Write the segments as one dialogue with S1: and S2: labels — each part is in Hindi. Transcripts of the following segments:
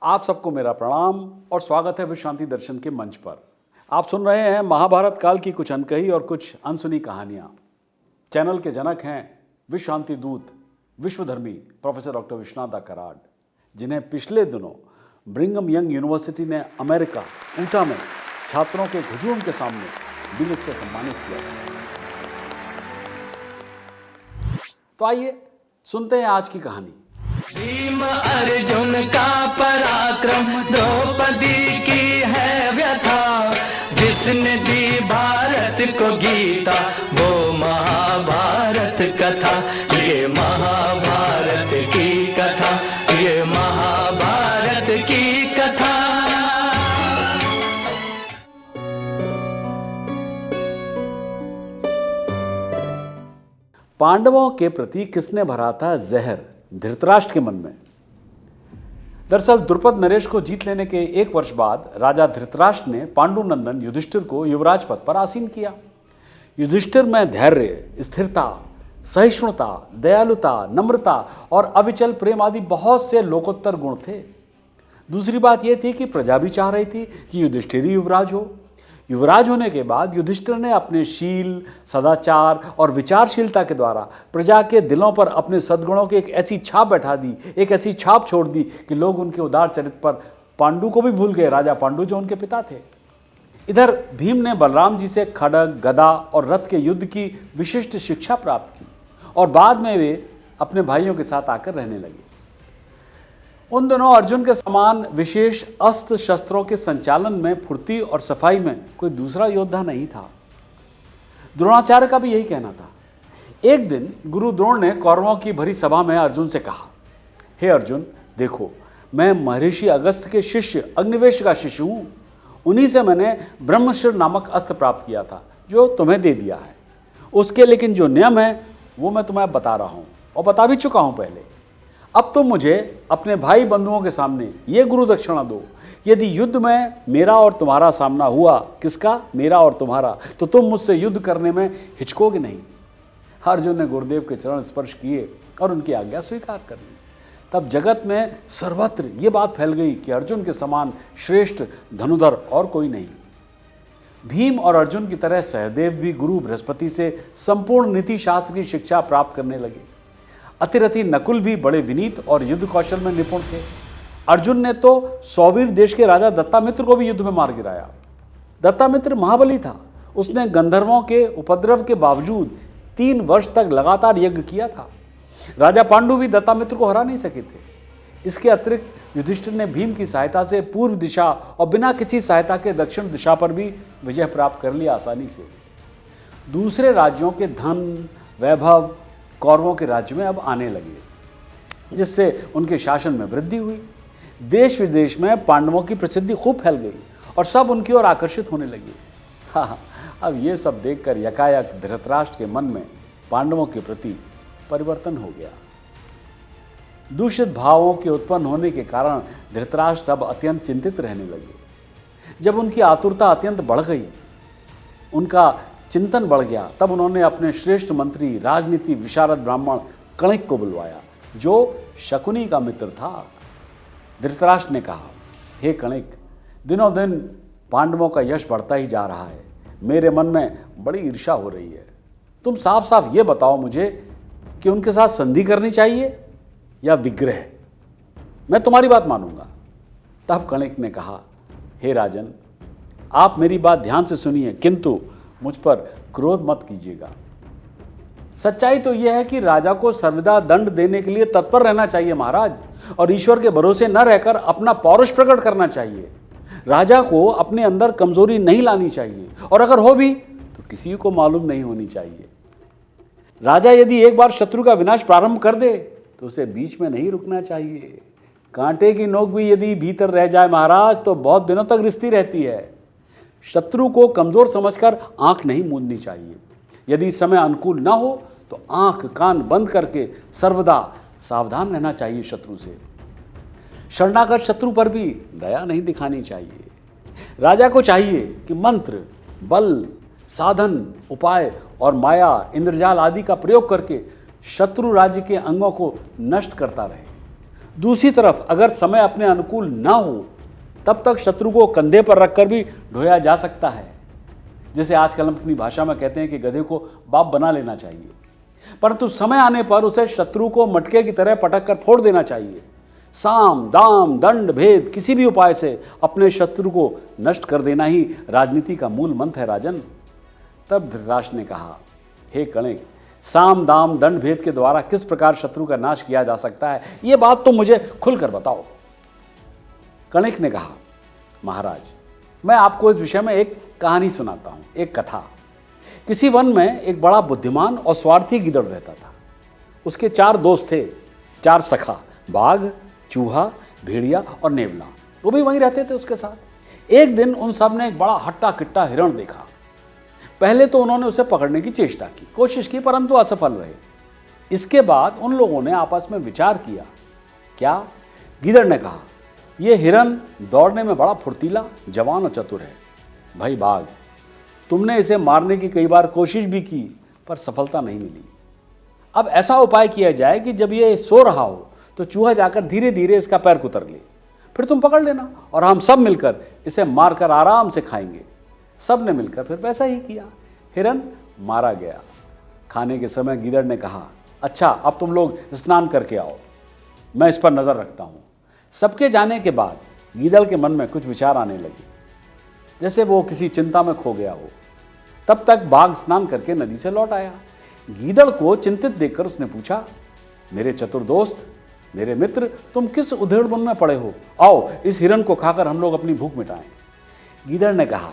S1: आप सबको मेरा प्रणाम और स्वागत है विश्व शांति दर्शन के मंच पर। आप सुन रहे हैं महाभारत काल की कुछ अनकही और कुछ अनसुनी कहानियां। चैनल के जनक हैं विश्व शांति दूत विश्वधर्मी प्रोफेसर डॉक्टर विश्वनाथ कराड, जिन्हें पिछले दिनों ब्रिंघम यंग यूनिवर्सिटी ने अमेरिका ऊटा में छात्रों के हुजूम के सामने बिलिक से सम्मानित किया था। तो आइए सुनते हैं आज की कहानी।
S2: भीम अर्जुन का पराक्रम द्रौपदी की है व्यथा, जिसने दी भारत को गीता वो महाभारत कथा। ये महाभारत की कथा, ये महाभारत की कथा।
S1: पांडवों के प्रति किसने भरा था जहर धृतराष्ट्र के मन में? दरअसल द्रुपद नरेश को जीत लेने के 1 वर्ष बाद राजा धृतराष्ट्र ने पांडुनंदन युधिष्ठिर को युवराज पद पर आसीन किया। युधिष्ठिर में धैर्य, स्थिरता, सहिष्णुता, दयालुता, नम्रता और अविचल प्रेम आदि बहुत से लोकोत्तर गुण थे। दूसरी बात यह थी कि प्रजा भी चाह रही थी कि युधिष्ठिर ही युवराज हो। युवराज होने के बाद युधिष्ठिर ने अपने शील, सदाचार और विचारशीलता के द्वारा प्रजा के दिलों पर अपने सद्गुणों की एक ऐसी छाप बैठा दी, एक ऐसी छाप छोड़ दी कि लोग उनके उदार चरित्र पर पांडु को भी भूल गए, राजा पांडु जो उनके पिता थे। इधर भीम ने बलराम जी से खड्ग, गदा और रथ के युद्ध की विशिष्ट शिक्षा प्राप्त की और बाद में वे अपने भाइयों के साथ आकर रहने लगे। उन दिनों अर्जुन के समान विशेष अस्त्र शस्त्रों के संचालन में, फुर्ती और सफाई में कोई दूसरा योद्धा नहीं था। द्रोणाचार्य का भी यही कहना था। एक दिन गुरु द्रोण ने कौरवों की भरी सभा में अर्जुन से कहा, हे अर्जुन, देखो मैं महर्षि अगस्त्य के शिष्य अग्निवेश का शिष्य हूँ। उन्हीं से मैंने ब्रह्मशिर नामक अस्त्र प्राप्त किया था जो तुम्हें दे दिया है। उसके लेकिन जो नियम है वो मैं तुम्हें बता रहा हूँ और बता भी चुका हूँ पहले। अब तुम मुझे अपने भाई बंधुओं के सामने ये गुरु दक्षिणा दो, यदि युद्ध में मेरा और तुम्हारा सामना हुआ, किसका? मेरा और तुम्हारा, तो तुम मुझसे युद्ध करने में हिचकोगे नहीं। अर्जुन ने गुरुदेव के चरण स्पर्श किए और उनकी आज्ञा स्वीकार कर ली। तब जगत में सर्वत्र ये बात फैल गई कि अर्जुन के समान श्रेष्ठ धनुधर और कोई नहीं। भीम और अर्जुन की तरह सहदेव भी गुरु बृहस्पति से संपूर्ण नीति शास्त्र की शिक्षा प्राप्त करने लगे। अतिरथी नकुल भी बड़े विनीत और युद्ध कौशल में निपुण थे। अर्जुन ने तो सौवीर देश के राजा दत्तामित्र को भी युद्ध में मार गिराया। दत्तामित्र महाबली था। उसने गंधर्वों के उपद्रव के बावजूद 3 वर्ष तक लगातार यज्ञ किया था। राजा पांडु भी दत्तामित्र को हरा नहीं सके थे। इसके अतिरिक्त युधिष्ठिर ने भीम की सहायता से पूर्व दिशा और बिना किसी सहायता के दक्षिण दिशा पर भी विजय प्राप्त कर लिया आसानी से। दूसरे राज्यों के धन, वैभव कौरवों के राज्य में अब आने लगे, जिससे उनके शासन में वृद्धि हुई। देश विदेश में पांडवों की प्रसिद्धि खूब फैल गई और सब उनकी ओर आकर्षित होने लगे। हाँ, अब ये सब देखकर यकायक धृतराष्ट्र के मन में पांडवों के प्रति परिवर्तन हो गया। दूषित भावों के उत्पन्न होने के कारण धृतराष्ट्र अब अत्यंत चिंतित रहने लगे। जब उनकी आतुरता अत्यंत बढ़ गई, उनका चिंतन बढ़ गया, तब उन्होंने अपने श्रेष्ठ मंत्री, राजनीति विशारद ब्राह्मण कणिक को बुलवाया, जो शकुनी का मित्र था। धृतराष्ट्र ने कहा, हे कणिक, दिनों दिन पांडवों का यश बढ़ता ही जा रहा है। मेरे मन में बड़ी ईर्ष्या हो रही है। तुम साफ साफ ये बताओ मुझे कि उनके साथ संधि करनी चाहिए या विग्रह? मैं तुम्हारी बात मानूंगा। तब कणिक ने कहा, हे राजन, आप मेरी बात ध्यान से सुनिए, किंतु मुझ पर क्रोध मत कीजिएगा। सच्चाई तो यह है कि राजा को सर्वदा दंड देने के लिए तत्पर रहना चाहिए महाराज, और ईश्वर के भरोसे न रहकर अपना पौरुष प्रकट करना चाहिए। राजा को अपने अंदर कमजोरी नहीं लानी चाहिए, और अगर हो भी तो किसी को मालूम नहीं होनी चाहिए। राजा यदि एक बार शत्रु का विनाश प्रारंभ कर दे तो उसे बीच में नहीं रुकना चाहिए। कांटे की नोक भी यदि भीतर रह जाए महाराज तो बहुत दिनों तक रिश्ती रहती है। शत्रु को कमजोर समझकर आंख नहीं मूंदनी चाहिए। यदि समय अनुकूल ना हो तो आंख कान बंद करके सर्वदा सावधान रहना चाहिए शत्रु से। शरणागत शत्रु पर भी दया नहीं दिखानी चाहिए। राजा को चाहिए कि मंत्र, बल, साधन, उपाय और माया, इंद्रजाल आदि का प्रयोग करके शत्रु राज्य के अंगों को नष्ट करता रहे। दूसरी तरफ अगर समय अपने अनुकूल ना हो तब तक शत्रु को कंधे पर रखकर भी ढोया जा सकता है। जैसे आजकल हम अपनी भाषा में कहते हैं कि गधे को बाप बना लेना चाहिए, परंतु समय आने पर उसे शत्रु को मटके की तरह पटक कर फोड़ देना चाहिए। साम दाम दंड भेद किसी भी उपाय से अपने शत्रु को नष्ट कर देना ही राजनीति का मूल मंत्र है राजन। तब धृतराष्ट्र ने कहा, हे कणिक, साम दाम दंड भेद के द्वारा किस प्रकार शत्रु का नाश किया जा सकता है, यह बात तो मुझे खुलकर बताओ। कणिक ने कहा, महाराज, मैं आपको इस विषय में एक कहानी सुनाता हूं, एक कथा। किसी वन में एक बड़ा बुद्धिमान और स्वार्थी गीदड़ रहता था। उसके 4 दोस्त थे, 4 सखा, बाघ, चूहा, भेड़िया और नेवला। वो भी वहीं रहते थे उसके साथ। एक दिन उन सब ने एक बड़ा हट्टा किट्टा हिरण देखा। पहले तो उन्होंने उसे पकड़ने की चेष्टा की, कोशिश की, परंतु असफल रहे। इसके बाद उन लोगों ने आपस में विचार किया। क्या? गीदड़ ने कहा, यह हिरण दौड़ने में बड़ा फुर्तीला, जवान और चतुर है। भाई बाघ, तुमने इसे मारने की कई बार कोशिश भी की पर सफलता नहीं मिली। अब ऐसा उपाय किया जाए कि जब ये सो रहा हो तो चूहा जाकर धीरे धीरे इसका पैर कुतर ले, फिर तुम पकड़ लेना और हम सब मिलकर इसे मारकर आराम से खाएंगे। सब ने मिलकर फिर वैसा ही किया। हिरन मारा गया। खाने के समय गीदड़ ने कहा, अच्छा अब तुम लोग स्नान करके आओ, मैं इस पर नजर रखता हूं। सबके जाने के बाद गीदड़ के मन में कुछ विचार आने लगे, जैसे वो किसी चिंता में खो गया हो। तब तक बाघ स्नान करके नदी से लौट आया। गीदड़ को चिंतित देखकर उसने पूछा, मेरे चतुर दोस्त, मेरे मित्र, तुम किस उधेड़बुन में पड़े हो? आओ इस हिरण को खाकर हम लोग अपनी भूख मिटाएं। गीदड़ ने कहा,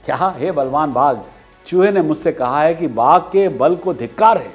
S1: क्या हे बलवान बाघ, चूहे ने मुझसे कहा है कि बाघ के बल को धिक्कार है।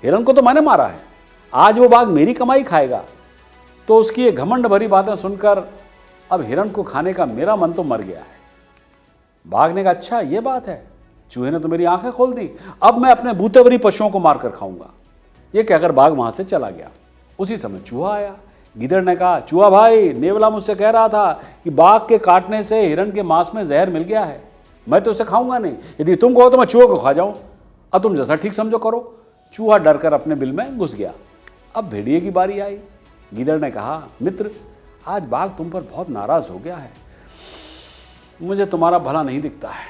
S1: हिरण को तो मैंने मारा है, आज वो बाघ मेरी कमाई खाएगा। तो उसकी ये घमंड भरी बातें सुनकर अब हिरण को खाने का मेरा मन तो मर गया है। बाघ ने कहा, अच्छा ये बात है, चूहे ने तो मेरी आंखें खोल दी, अब मैं अपने भूते भरी पशुओं को मारकर खाऊंगा। ये कहकर बाघ वहां से चला गया। उसी समय चूहा आया। गीदड़ ने कहा, चूहा भाई, नेवला मुझसे कह रहा था कि बाघ के काटने से हिरण के मांस में जहर मिल गया है, मैं तो उसे खाऊंगा नहीं। यदि तुम कहो तो मैं चूहे को खा जाऊं। अब तुम जैसा ठीक समझो करो। चूहा डरकर अपने बिल में घुस गया। अब भेड़िए की बारी आई। गीदड़ ने कहा, मित्र, आज बाघ तुम पर बहुत नाराज हो गया है, मुझे तुम्हारा भला नहीं दिखता है।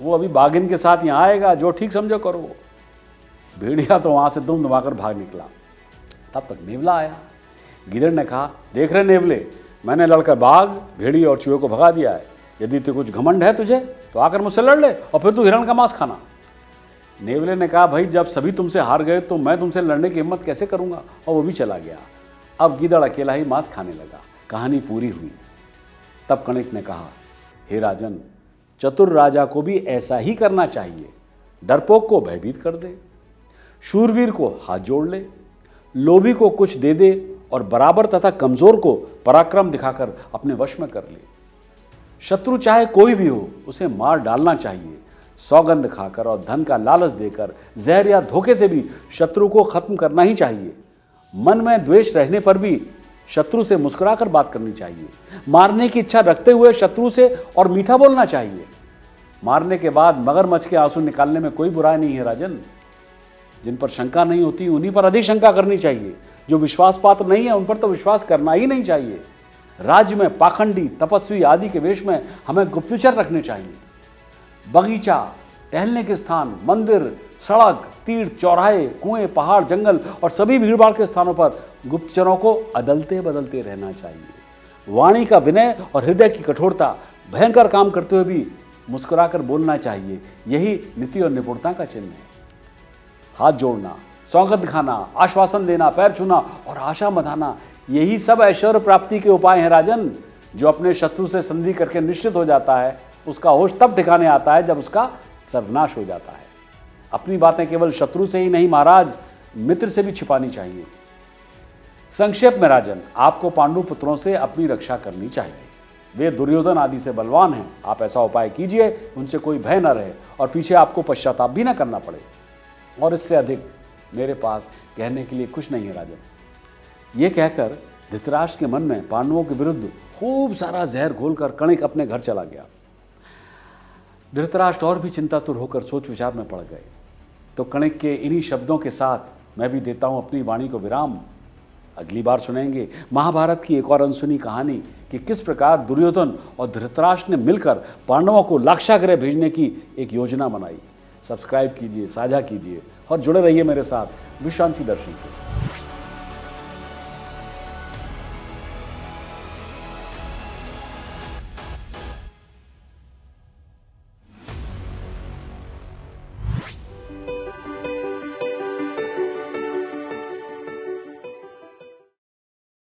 S1: वो अभी बाघिन के साथ यहाँ आएगा, जो ठीक समझो करो। भेड़िया तो वहां से दुम दबाकर भाग निकला। तब तक नेवला आया। गीदड़ ने कहा, देख रहे नेवले, मैंने लड़कर बाघ, भेड़िए और चूहे को भगा दिया है। यदि तो कुछ घमंड है तुझे तो आकर मुझसे लड़ ले और फिर तू हिरण का मांस खाना। नेवले ने कहा, भाई जब सभी तुमसे हार गए तो मैं तुमसे लड़ने की हिम्मत कैसे करूंगा, और वो भी चला गया। अब गीदड़ अकेला ही मांस खाने लगा। कहानी पूरी हुई। तब कणिक ने कहा, हे राजन, चतुर राजा को भी ऐसा ही करना चाहिए। डरपोक को भयभीत कर दे, शूरवीर को हाथ जोड़ ले, लोभी को कुछ दे दे और बराबर तथा कमजोर को पराक्रम दिखाकर अपने वश में कर ले। शत्रु चाहे कोई भी हो, उसे मार डालना चाहिए। सौगंध खाकर और धन का लालच देकर, जहर या धोखे से भी शत्रु को खत्म करना ही चाहिए। मन में द्वेष रहने पर भी शत्रु से मुस्कुराकर बात करनी चाहिए। मारने की इच्छा रखते हुए शत्रु से और मीठा बोलना चाहिए। मारने के बाद मगरमच्छ के आंसू निकालने में कोई बुराई नहीं है राजन। जिन पर शंका नहीं होती उन्हीं पर अधिक शंका करनी चाहिए। जो विश्वास पात्र नहीं है उन पर तो विश्वास करना ही नहीं चाहिए। राज्य में पाखंडी, तपस्वी आदि के वेश में हमें गुप्तचर रखने चाहिए। बगीचा, टहलने के स्थान, मंदिर, सड़क, तीर्थ, चौराहे, कुएं, पहाड़, जंगल और सभी भीड़भाड़ के स्थानों पर गुप्तचरों को अदलते बदलते रहना चाहिए। वाणी का विनय और हृदय की कठोरता, भयंकर काम करते हुए भी मुस्कुराकर बोलना चाहिए। यही नीति और निपुणता का चिन्ह है। हाथ जोड़ना, सौगंध खाना, आश्वासन देना, पैर छूना और आशा बंधाना, यही सब ऐश्वर्य प्राप्ति के उपाय हैं राजन। जो अपने शत्रु से संधि करके निश्चित हो जाता है, उसका होश तब ठिकाने आता है जब उसका सर्वनाश हो जाता है। अपनी बातें केवल शत्रु से ही नहीं महाराज, मित्र से भी छिपानी चाहिए। संक्षेप में राजन, आपको पांडु पुत्रों से अपनी रक्षा करनी चाहिए। वे दुर्योधन आदि से बलवान हैं। आप ऐसा उपाय कीजिए, उनसे कोई भय न रहे और पीछे आपको पश्चाताप भी न करना पड़े। और इससे अधिक मेरे पास कहने के लिए कुछ नहीं है राजन। ये कहकर धृतराष्ट्र के मन में पांडवों के विरुद्ध खूब सारा जहर घोलकर कणिक अपने घर चला गया। धृतराष्ट्र और भी चिंतातुर होकर सोच विचार में पड़ गए। तो कणिक के इन्हीं शब्दों के साथ मैं भी देता हूं अपनी वाणी को विराम। अगली बार सुनेंगे महाभारत की एक और अनसुनी कहानी कि किस प्रकार दुर्योधन और धृतराष्ट्र ने मिलकर पांडवों को लाक्षागृह भेजने की एक योजना बनाई। सब्सक्राइब कीजिए, साझा कीजिए और जुड़े रहिए मेरे साथ विश्वांसी दर्शन से।